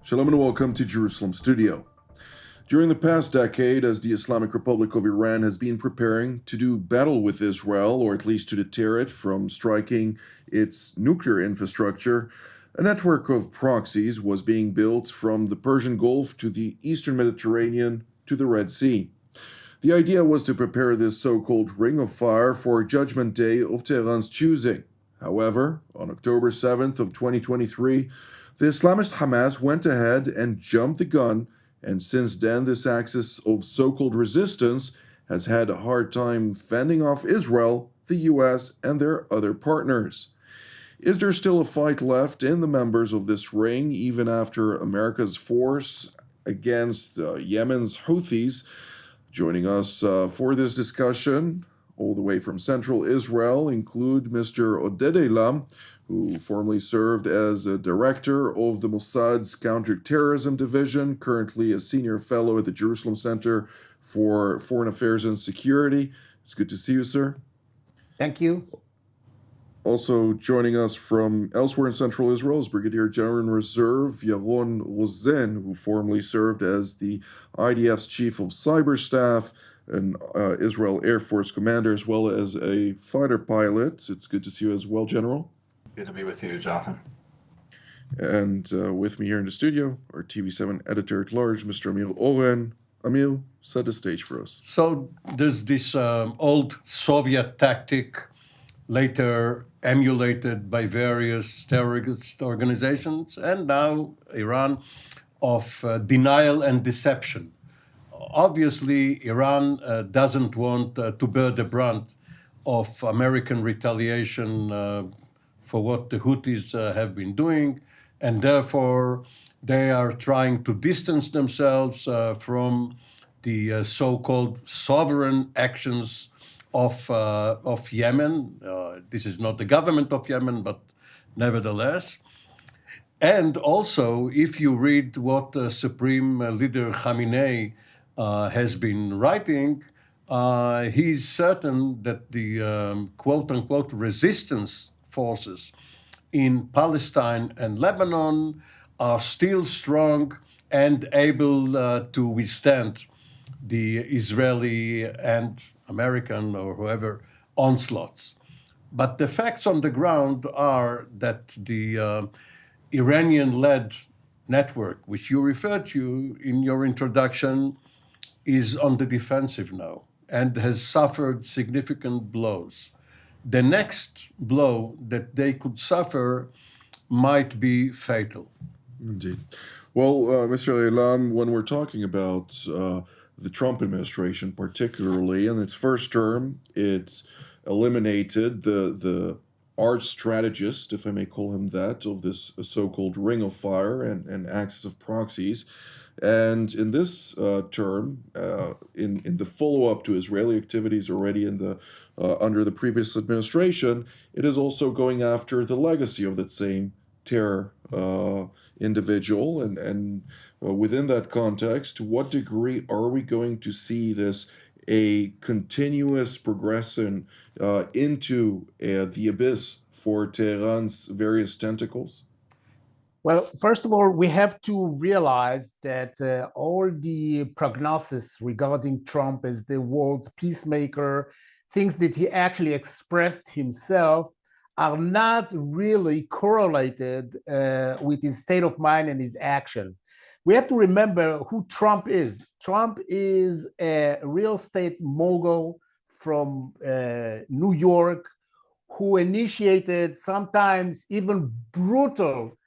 Shalom and welcome to Jerusalem Studio. During the past decade, as the Islamic Republic of Iran has been preparing to do battle with Israel, or at least to deter it from striking its nuclear infrastructure, a network of proxies was being built from the Persian Gulf to the Eastern Mediterranean to the Red Sea. The idea was to prepare this so-called Ring of Fire for Judgment Day of Tehran's choosing. However, on October 7th of 2023, the Islamist Hamas went ahead and jumped the gun, and since then this axis of so-called resistance has had a hard time fending off Israel, the US, and their other partners. Is there still a fight left in the members of this ring, even after America's force against Yemen's Houthis? Joining us for this discussion, all the way from central Israel, include Mr. Oren, who formerly served as a director of the Mossad's counterterrorism division, currently a senior fellow at the Jerusalem Center for Foreign Affairs and Security. It's good to see you, sir. Thank you. Also joining us from elsewhere in central Israel is Brigadier General in Reserve Oren, who formerly served as the IDF's Chief of Cyber Staff, an Israel Air Force commander, as well as a fighter pilot. It's good to see you as well, General. Good to be with you, Jonathan. And with me here in the studio, our TV7 editor-at-large, Mr. Amir Oren. Amir, set the stage for us. So there's this old Soviet tactic, later emulated by various terrorist organizations, and now Iran, of denial and deception. Obviously, Iran doesn't want to bear the brunt of American retaliation for what the Houthis have been doing, and therefore they are trying to distance themselves from the so-called sovereign actions of Yemen. This is not the government of Yemen, but nevertheless. And also, if you read what Supreme Leader Khamenei has been writing, he's certain that the quote-unquote resistance forces in Palestine and Lebanon are still strong and able to withstand the Israeli and American or whoever onslaughts. But the facts on the ground are that the Iranian-led network, which you referred to in your introduction, is on the defensive now and has suffered significant blows. The next blow that they could suffer might be fatal. Indeed. Well, Mr. Elam, when we're talking about the Trump administration particularly, in its first term, it's eliminated the arch strategist, if I may call him that, of this so-called Ring of Fire and axis of proxies. And in this term, in the follow-up to Israeli activities already in the under the previous administration, it is also going after the legacy of that same terror individual. And within that context, to what degree are we going to see this a continuous progression into the abyss for Tehran's various tentacles? Well, first of all, we have to realize that all the prognosis regarding Trump as the world peacemaker, things that he actually expressed himself, are not really correlated with his state of mind and his action. We have to remember who Trump is. Trump is a real estate mogul from New York who initiated sometimes even brutal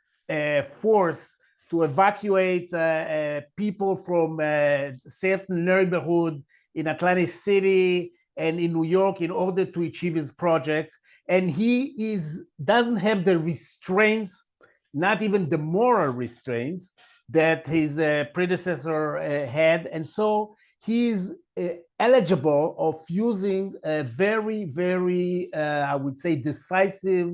force to evacuate people from certain neighborhood in Atlantic City and in New York in order to achieve his projects. And he doesn't have the restraints, not even the moral restraints that his predecessor had. And so he's eligible of using a very, very, I would say, decisive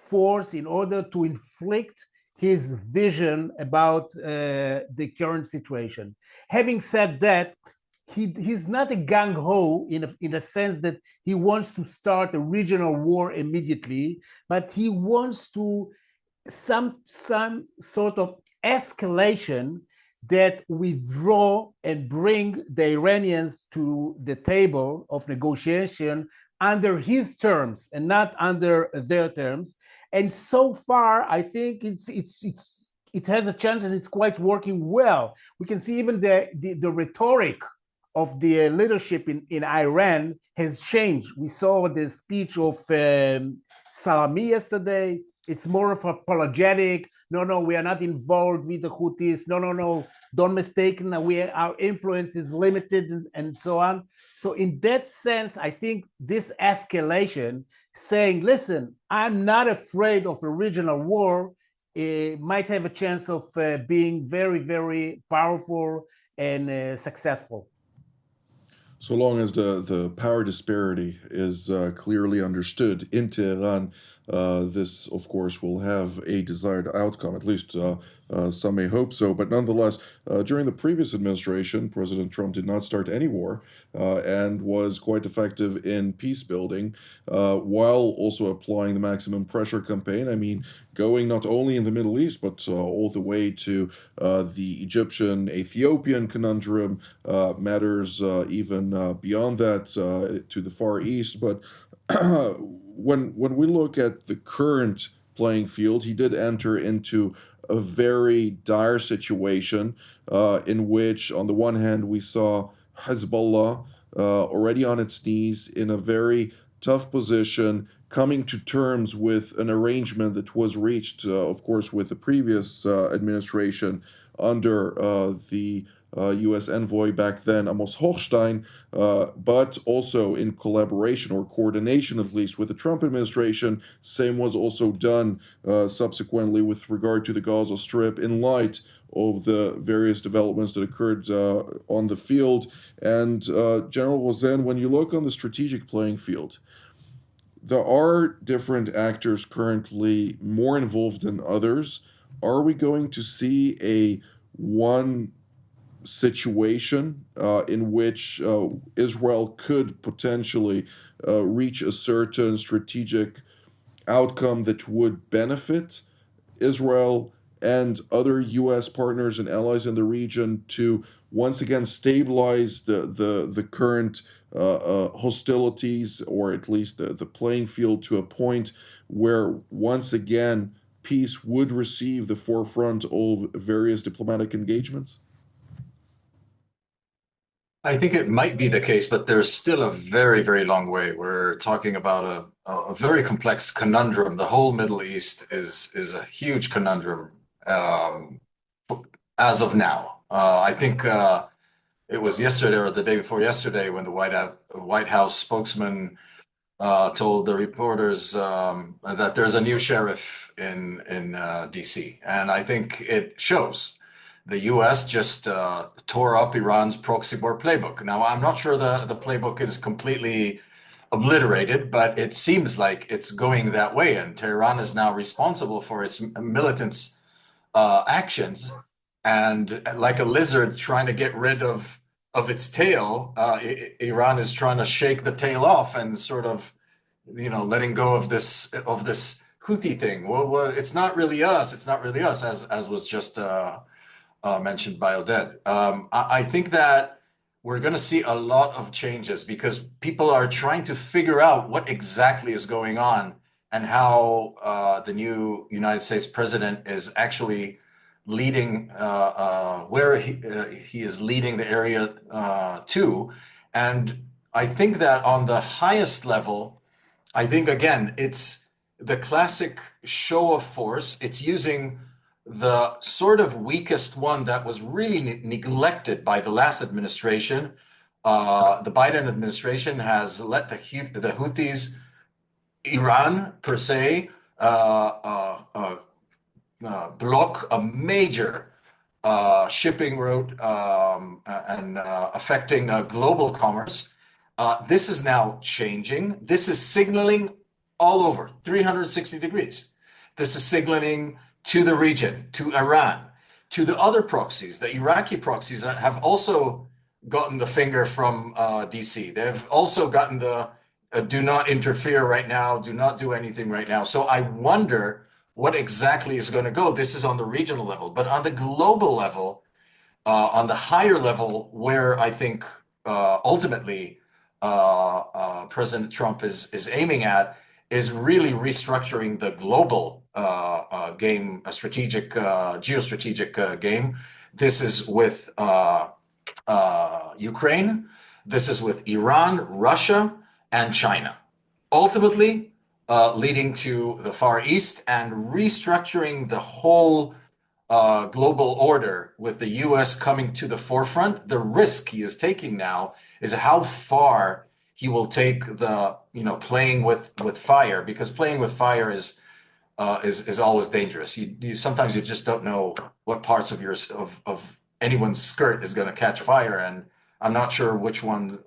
force in order to inflict his vision about the current situation. Having said that, he's not a gung-ho in a sense that he wants to start a regional war immediately, but he wants to some sort of escalation that withdraw and bring the Iranians to the table of negotiation under his terms and not under their terms. And so far, I think it has a chance and it's quite working well. We can see even the rhetoric of the leadership in Iran has changed. We saw the speech of Salami yesterday. It's more of apologetic. No, we are not involved with the Houthis. No, don't mistake. Our influence is limited and so on. So in that sense, I think this escalation, saying, listen, I'm not afraid of a regional war, might have a chance of being very, very powerful and successful. So long as the power disparity is clearly understood in Tehran, this, of course, will have a desired outcome. At least some may hope so. But nonetheless, during the previous administration, President Trump did not start any war and was quite effective in peace building while also applying the maximum pressure campaign. I mean, going not only in the Middle East, but all the way to the Egyptian-Ethiopian conundrum, matters even beyond that to the Far East. But when we look at the current playing field, he did enter into a very dire situation in which, on the one hand, we saw Hezbollah already on its knees in a very tough position, coming to terms with an arrangement that was reached, of course, with the previous administration under the U.S. envoy back then, Amos Hochstein, but also in collaboration or coordination, at least, with the Trump administration. Same was also done subsequently with regard to the Gaza Strip in light of the various developments that occurred on the field. And General Rosen, when you look on the strategic playing field, there are different actors currently more involved than others. Are we going to see a one situation in which Israel could potentially reach a certain strategic outcome that would benefit Israel and other U.S. partners and allies in the region to once again stabilize the current hostilities, or at least the playing field, to a point where once again peace would receive the forefront of various diplomatic engagements? I think it might be the case, but there's still a very, very long way. We're talking about a very complex conundrum. The whole Middle East is a huge conundrum as of now. I think it was yesterday or the day before yesterday when the White House spokesman told the reporters that there's a new sheriff in D.C. And I think it shows. The U.S. just tore up Iran's proxy war playbook. Now, I'm not sure the playbook is completely obliterated, but it seems like it's going that way. And Tehran is now responsible for its militants' actions. And like a lizard trying to get rid of its tail, Iran is trying to shake the tail off and sort of, letting go of this Houthi thing. Well, it's not really us. It's not really us, as was just mentioned by Oded. I think that we're going to see a lot of changes because people are trying to figure out what exactly is going on and how the new United States president is actually leading, where he is leading the area to. And I think that on the highest level, I think, again, it's the classic show of force. It's using the sort of weakest one that was really neglected by the last administration. The Biden administration has let the Houthis, Iran per se, block a major shipping route and affecting global commerce. This is now changing. This is signaling all over, 360 degrees. This is signaling to the region, to Iran, to the other proxies. The Iraqi proxies have also gotten the finger from DC. They've also gotten the do not interfere right now, do not do anything right now. So I wonder what exactly is going to go. This is on the regional level, but on the global level, on the higher level, where I think ultimately President Trump is aiming at, is really restructuring the global game, a strategic, geostrategic game. This is with Ukraine. This is with Iran, Russia, and China. Ultimately, leading to the Far East and restructuring the whole global order, with the US coming to the forefront. The risk he is taking now is how far he will take the, playing with fire, because playing with fire is always dangerous. Sometimes you just don't know what parts of of anyone's skirt is going to catch fire, and I'm not sure which one,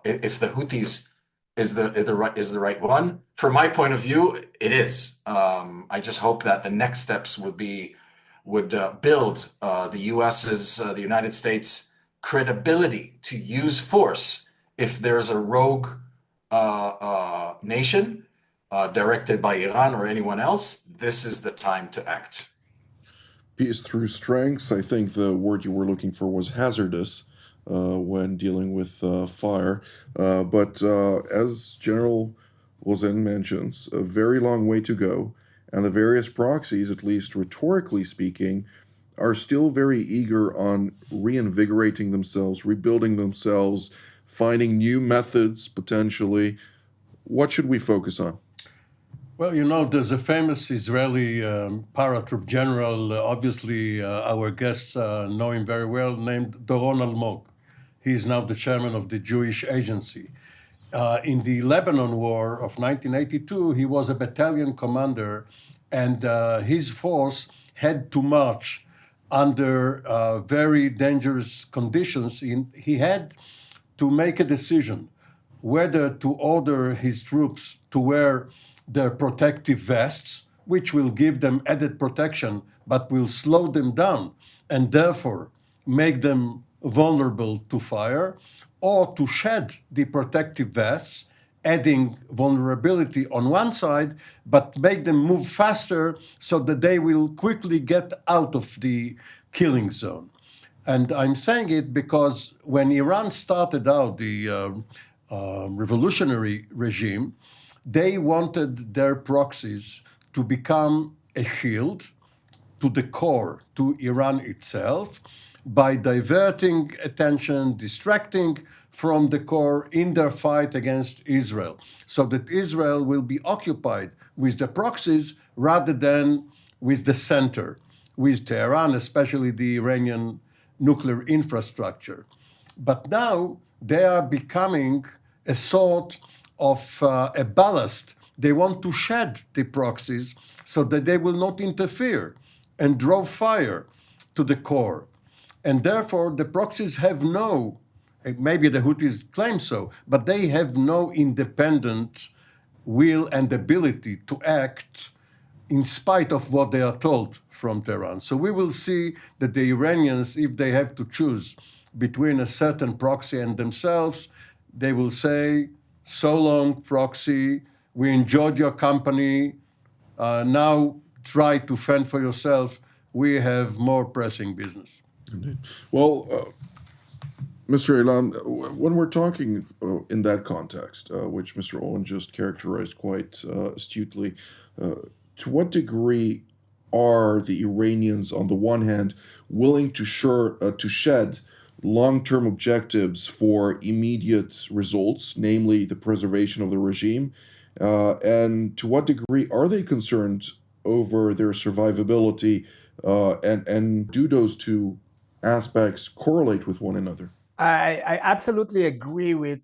if the Houthis is the right one. From my point of view, it is. I just hope that the next steps would build the the United States credibility to use force if there's a rogue nation directed by Iran or anyone else. This is the time to act. Peace through strengths. I think the word you were looking for was hazardous when dealing with fire. But as General Oren mentions, a very long way to go. And the various proxies, at least rhetorically speaking, are still very eager on reinvigorating themselves, rebuilding themselves, finding new methods potentially. What should we focus on? Well, there's a famous Israeli paratroop general, obviously our guests know him very well, named Doron Almog. He is now the chairman of the Jewish Agency. In the Lebanon War of 1982, he was a battalion commander, and his force had to march under very dangerous conditions. He had to make a decision whether to order his troops to wear their protective vests, which will give them added protection, but will slow them down and therefore make them vulnerable to fire, or to shed the protective vests, adding vulnerability on one side, but make them move faster so that they will quickly get out of the killing zone. And I'm saying it because when Iran started out the revolutionary regime, they wanted their proxies to become a shield to the core, to Iran itself, by diverting attention, distracting from the core in their fight against Israel, so that Israel will be occupied with the proxies rather than with the center, with Tehran, especially the Iranian nuclear infrastructure. But now they are becoming a sort of a ballast. They want to shed the proxies so that they will not interfere and draw fire to the core. And therefore, the proxies have no, maybe the Houthis claim so, but they have no independent will and ability to act in spite of what they are told from Tehran. So we will see that the Iranians, if they have to choose between a certain proxy and themselves, they will say, so long, proxy, we enjoyed your company, now try to fend for yourself, we have more pressing business. Indeed. Well, Mr. Elam, when we're talking in that context, which Mr. Owen just characterized quite astutely, to what degree are the Iranians, on the one hand, willing to shed long-term objectives for immediate results, namely the preservation of the regime, and to what degree are they concerned over their survivability, and do those two aspects correlate with one another? I absolutely agree with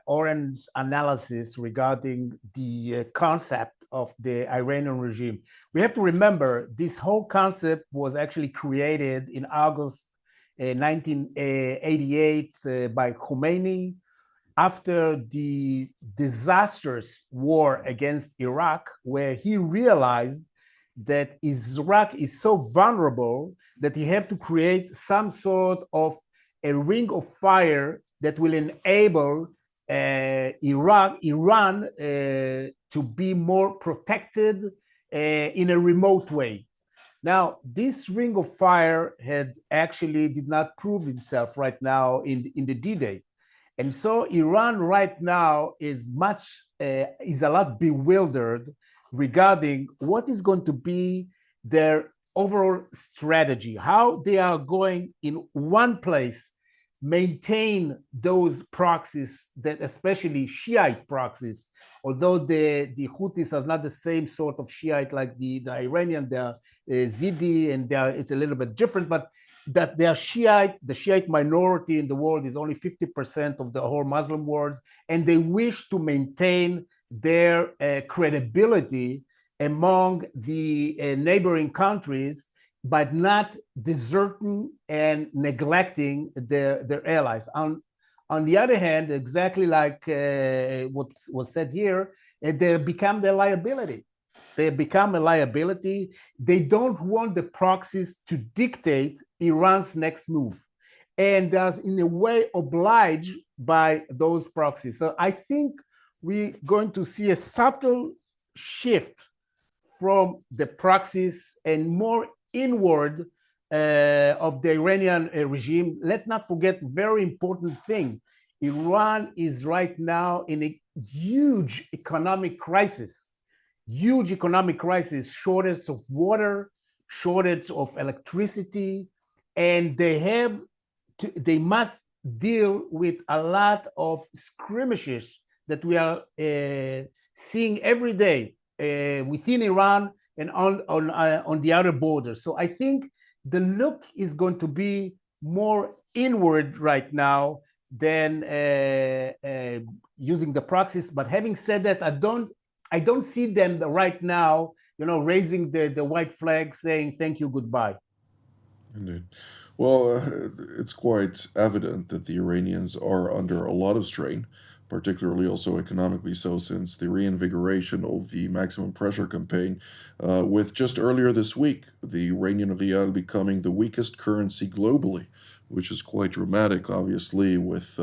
Oren's analysis regarding the concept of the Iranian regime. We have to remember this whole concept was actually created in August 1988 by Khomeini after the disastrous war against Iraq, where he realized that Iraq is so vulnerable that he had to create some sort of a ring of fire that will enable Iran to be more protected in a remote way. Now, this ring of fire had actually did not prove himself right now in the D-Day. And so Iran right now is a lot bewildered regarding what is going to be their overall strategy, how they are going in one place maintain those proxies, that especially Shiite proxies, although the Houthis are not the same sort of Shiite like the Iranian, they're Zidi, and it's a little bit different, but that they are Shiite, the Shiite minority in the world is only 50% of the whole Muslim world, and they wish to maintain their credibility among the neighboring countries, but not deserting and neglecting their allies. On the other hand, exactly like what was said here, they become their liability. They become a liability. They don't want the proxies to dictate Iran's next move, and thus in a way obliged by those proxies. So I think we're going to see a subtle shift from the proxies and more inward of the Iranian regime. Let's not forget very important thing. Iran is right now in a huge economic crisis, shortage of water, shortage of electricity, and they must deal with a lot of skirmishes that we are seeing every day within Iran and on the other borders. So I think the look is going to be more inward right now than using the proxies. But having said that, I don't see them right now, raising the white flag, saying thank you, goodbye. Indeed. Well, it's quite evident that the Iranians are under a lot of strain, particularly also economically so, since the reinvigoration of the maximum pressure campaign, with just earlier this week, the Iranian rial becoming the weakest currency globally, which is quite dramatic, obviously, with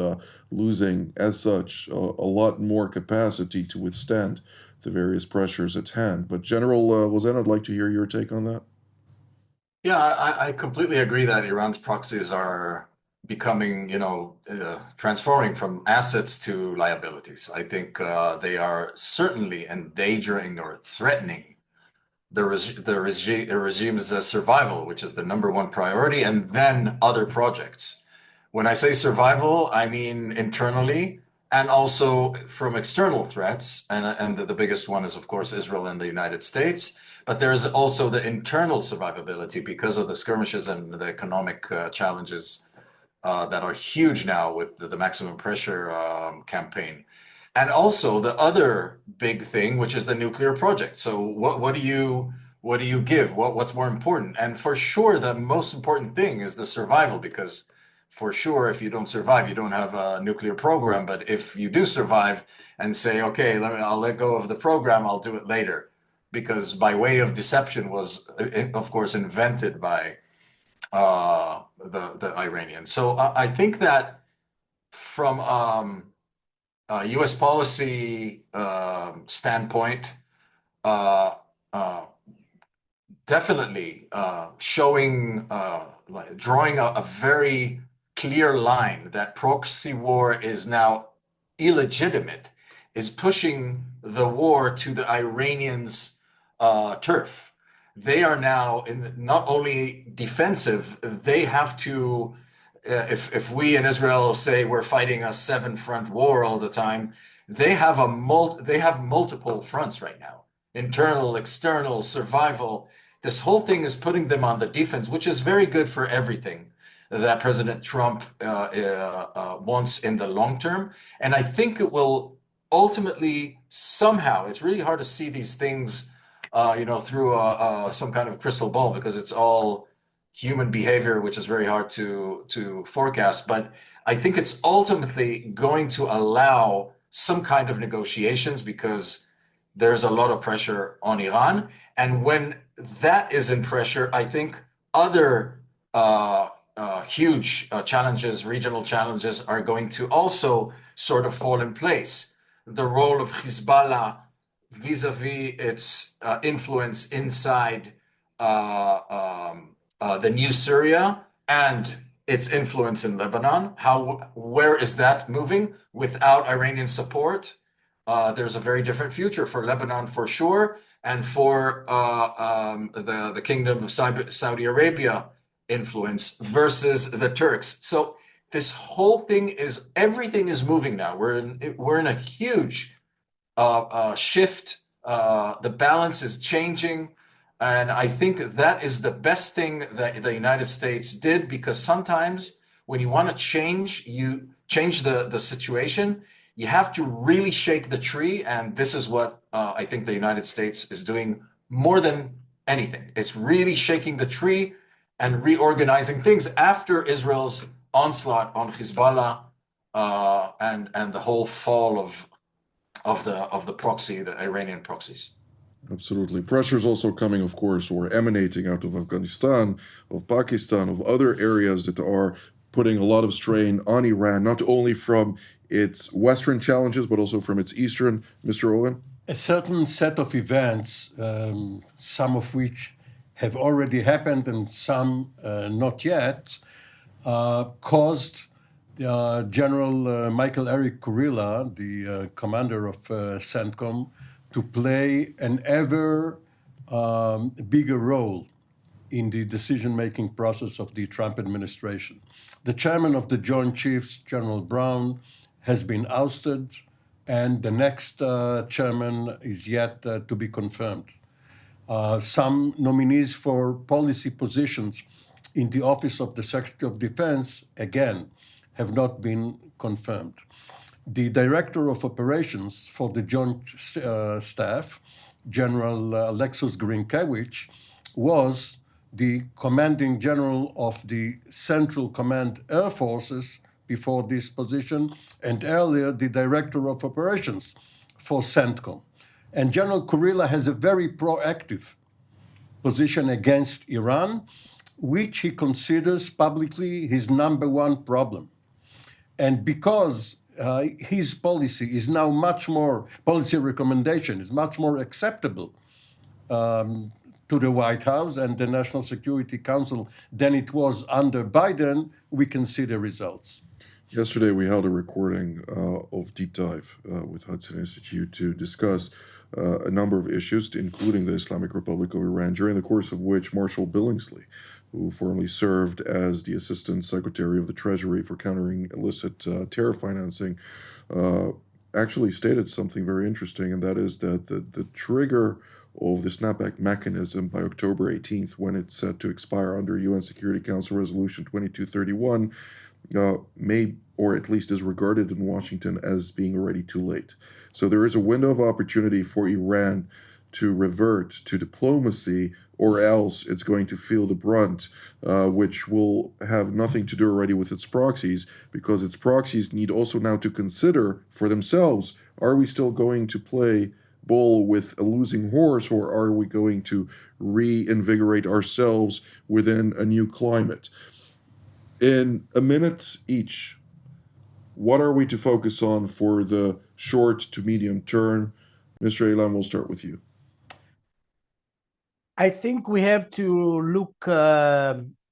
losing, as such, a lot more capacity to withstand the various pressures at hand. But General Rosen, I'd like to hear your take on that. Yeah, I completely agree that Iran's proxies are becoming, transforming from assets to liabilities. I think they are certainly endangering or threatening the regime's survival, which is the number one priority, and then other projects. When I say survival, I mean internally and also from external threats. And the biggest one is, of course, Israel and the United States. But there's also the internal survivability because of the skirmishes and the economic challenges that are huge now with the maximum pressure campaign. And also the other big thing, which is the nuclear project. So what do you give? What's more important? And for sure, the most important thing is the survival, because for sure, if you don't survive, you don't have a nuclear program. But if you do survive and say, okay, I'll let go of the program, I'll do it later, because by way of deception was, of course, invented by the Iranians. So I think that from U.S. policy standpoint, definitely showing, drawing a very clear line that proxy war is now illegitimate, is pushing the war to the Iranians' turf. They are now not only defensive, they have to, if we in Israel say we're fighting a 7-front war all the time, they have multiple fronts right now: internal, external, survival. This whole thing is putting them on the defense, which is very good for everything that President Trump wants in the long term. And I think it will ultimately somehow, it's really hard to see these things through some kind of crystal ball, because it's all human behavior, which is very hard to forecast. But I think it's ultimately going to allow some kind of negotiations, because there's a lot of pressure on Iran. And when that is in pressure, I think other huge challenges, regional challenges, are going to also sort of fall in place. The role of Hezbollah vis-a-vis its influence inside the new Syria and its influence in Lebanon. Where is that moving without Iranian support? There's a very different future for Lebanon for sure, and for the Kingdom of Saudi Arabia influence versus the Turks. So this whole thing everything is moving now. We're in a huge shift. The balance is changing. And I think that is the best thing that the United States did, because sometimes when you want to change the situation, you have to really shake the tree. And this is what I think the United States is doing more than anything. It's really shaking the tree and reorganizing things after Israel's onslaught on Hezbollah and the whole fall of the proxy, the Iranian proxies. Absolutely. Pressure is also coming, of course, or emanating out of Afghanistan, of Pakistan, of other areas that are putting a lot of strain on Iran, not only from its Western challenges, but also from its Eastern. Mr. Oren? A certain set of events, some of which have already happened and some not yet, caused General Michael Eric Kurilla, the commander of CENTCOM, to play an ever bigger role in the decision-making process of the Trump administration. The chairman of the Joint Chiefs, General Brown, has been ousted, and the next chairman is yet to be confirmed. Some nominees for policy positions in the Office of the Secretary of Defense, again, have not been confirmed. The Director of Operations for the Joint Staff, General Alexis Grinkiewicz, was the commanding general of the Central Command Air Forces before this position, and earlier the Director of Operations for CENTCOM. And General Kurilla has a very proactive position against Iran, which he considers publicly his number one problem. And because his policy is now policy recommendation is much more acceptable to the White House and the National Security Council than it was under Biden, we can see the results. Yesterday, we held a recording of Deep Dive with Hudson Institute to discuss a number of issues, including the Islamic Republic of Iran, during the course of which Marshall Billingsley, who formerly served as the Assistant Secretary of the Treasury for countering illicit terror financing, actually stated something very interesting, and that is that the trigger of the snapback mechanism by October 18th, when it's set to expire under UN Security Council Resolution 2231, may, or at least is regarded in Washington as being already too late. So there is a window of opportunity for Iran to revert to diplomacy, or else it's going to feel the brunt, which will have nothing to do already with its proxies, because its proxies need also now to consider for themselves, are we still going to play ball with a losing horse, or are we going to reinvigorate ourselves within a new climate? In a minute each, what are we to focus on for the short to medium term? Mr. Elam, we'll start with you. I think we have to look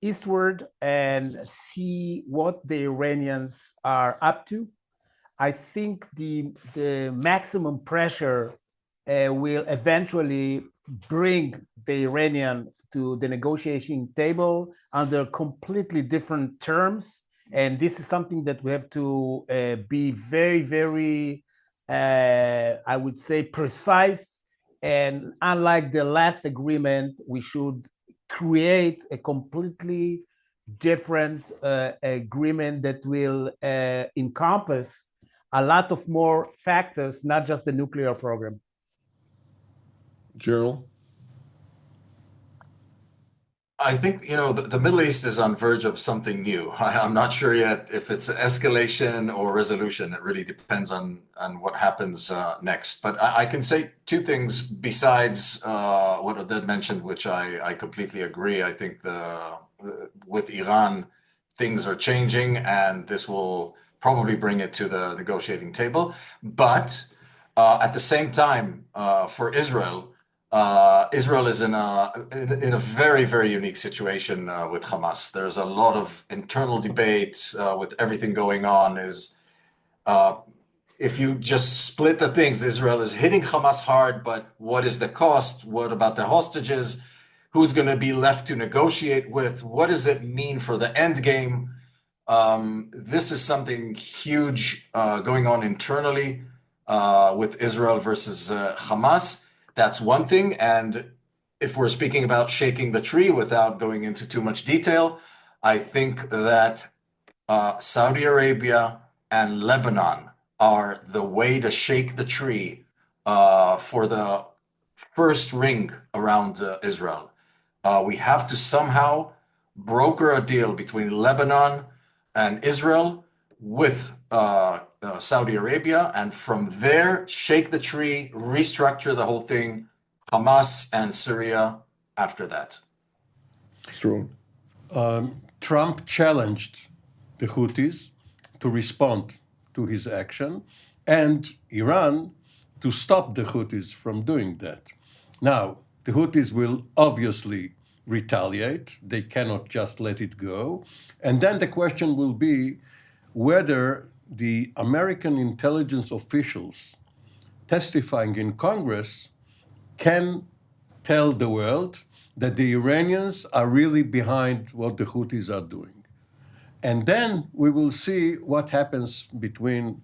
eastward and see what the Iranians are up to. I think the maximum pressure will eventually bring the Iranian to the negotiating table under completely different terms. And this is something that we have to be very, very, I would say, precise. And unlike the last agreement, we should create a completely different agreement that will encompass a lot of more factors, not just the nuclear program. Gerald? I think, the Middle East is on verge of something new. I'm not sure yet if it's escalation or resolution. It really depends on what happens next. But I can say two things besides what Oded mentioned, which I completely agree. I think with Iran, things are changing, and this will probably bring it to the negotiating table. But At the same time, for Israel, Israel is in a very, very unique situation with Hamas. There's a lot of internal debate with everything going on. If you just split the things, Israel is hitting Hamas hard, but what is the cost? What about the hostages? Who's going to be left to negotiate with? What does it mean for the end game? This is something huge going on internally with Israel versus Hamas. That's one thing. And if we're speaking about shaking the tree without going into too much detail, I think that Saudi Arabia and Lebanon are the way to shake the tree for the first ring around Israel. We have to somehow broker a deal between Lebanon and Israel with Saudi Arabia, and from there, shake the tree, restructure the whole thing, Hamas and Syria after that. Strong. Trump challenged the Houthis to respond to his action, and Iran to stop the Houthis from doing that. Now, the Houthis will obviously retaliate. They cannot just let it go. And then the question will be whether the American intelligence officials testifying in Congress can tell the world that the Iranians are really behind what the Houthis are doing. And then we will see what happens between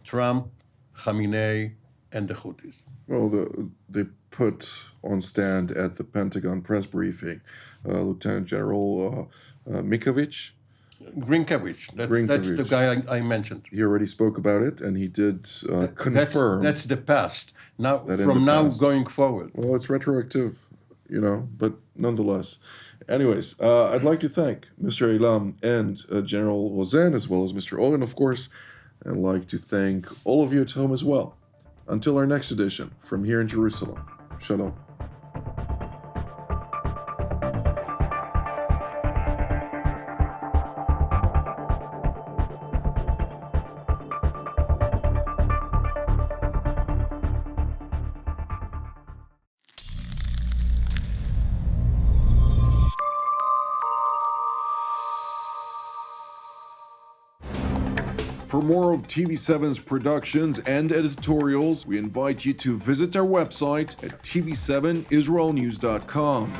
Trump, Khamenei, and the Houthis. Well, they put on stand at the Pentagon press briefing Lieutenant General Grinkovich. That's the guy I mentioned. He already spoke about it, and he did confirm. That's the past. Now, from now going forward. Well, it's retroactive, but nonetheless. Anyways, I'd like to thank Mr. Eilam and General Rosen, as well as Mr. Oren, of course. I'd like to thank all of you at home as well. Until our next edition, from here in Jerusalem. Shalom. For more of TV7's productions and editorials, we invite you to visit our website at tv7israelnews.com.